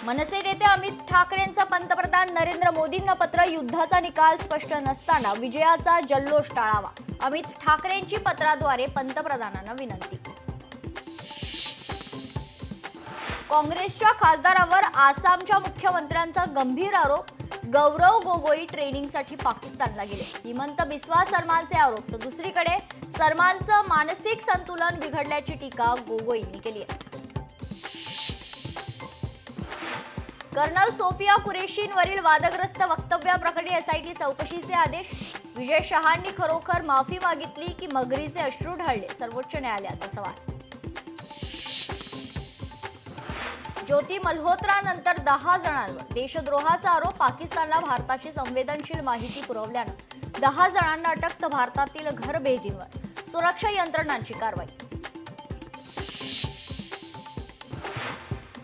मनसे नेते अमित ठाकरेंचं पंतप्रधान नरेंद्र मोदींना पत्र, युद्धाचा निकाल स्पष्ट नसताना विजयाचा जल्लोष टाळावा. अमित ठाकरेंची पत्राद्वारे पंतप्रधानांना विनंती. काँग्रेसच्या खासदारावर आसामच्या मुख्यमंत्र्यांचा गंभीर आरोप. गौरव गोगोई ट्रेनिंगसाठी पाकिस्तानला गेले. हिमंत बिस्वा सरमालचे आरोप. तर दुसरीकडे सरमालचं मानसिक संतुलन बिघडल्याची टीका गोगोईंनी केली आहे. कर्नल सोफिया कुरेशींवरील वादग्रस्त वक्तव्याप्रकरणी एसआयटी चौकशीचे आदेश. विजय शहांनी खरोखर माफी मागितली की मगरीचे अश्रू ढळले, सर्वोच्च न्यायालयाचा सवाल. ज्योती मल्होत्रानंतर 10 जणांवर देशद्रोहाचा आरोप. पाकिस्तानला भारताची संवेदनशील माहिती पुरवल्यानं 10 जणांना अटक. भारतातील घरभेदींवर सुरक्षा यंत्रणांची कारवाई.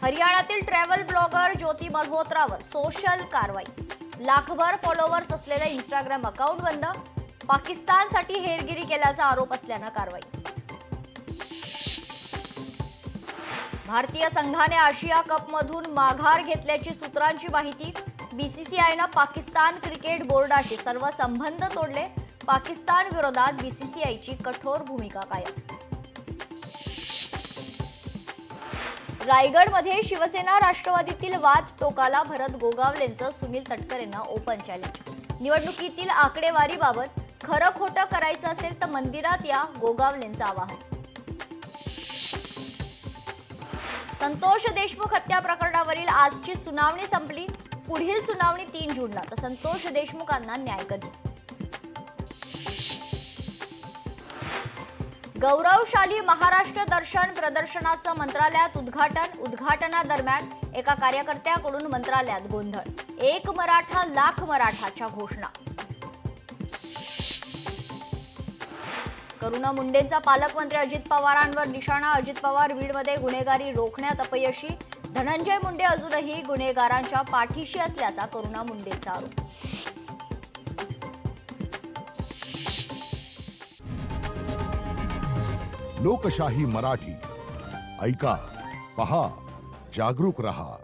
हरियाणातील ट्रॅव्हल ब्लॉगर ज्योती मल्होत्रावर सोशल कारवाई. लाखभर फॉलोअर्स असलेलं इंस्टाग्राम अकाउंट बंद. पाकिस्तानसाठी हेरगिरी केल्याचा आरोप असल्यानं कारवाई. भारतीय संघाने आशिया कपमधून माघार घेतल्याची सूत्रांची माहिती. बीसीसीआयनं पाकिस्तान क्रिकेट बोर्डाशी सर्व संबंध तोडले. पाकिस्तान विरोधात बीसीसीआयची कठोर भूमिका कायम. रायगडमध्ये शिवसेना राष्ट्रवादीतील वाद टोकाला. भरत गोगावलेंचं सुनील तटकरेंना ओपन चॅलेंज. निवडणुकीतील आकडेवारीबाबत खरं खोटं करायचं असेल तर मंदिरात या, गोगावलेंचं आवाहन. संतोष देशमुख हत्या प्रकरणावरील आजची सुनावणी संपली. पुढील सुनावणी 3 जूनला. तर संतोष देशमुखांना न्याय कधी? गौरवशाली महाराष्ट्र दर्शन प्रदर्शनाचं मंत्रालयात उद्घाटन. उद्घाटनादरम्यान एका कार्यकर्त्याकडून मंत्रालयात गोंधळ. 1 मराठा लाख मराठाच्या घोषणा. करुणा मुंडेंचा पालकमंत्री अजित पवारांवर निशाणा. अजित पवार बीडमध्ये गुन्हेगारी रोखण्यात अपयशी. धनंजय मुंडे अजूनही गुन्हेगारांच्या पाठीशी असल्याचा करुणा मुंडेंचा आरोप. लोकशाही मराठी ऐका, पहा, जागरूक रहा.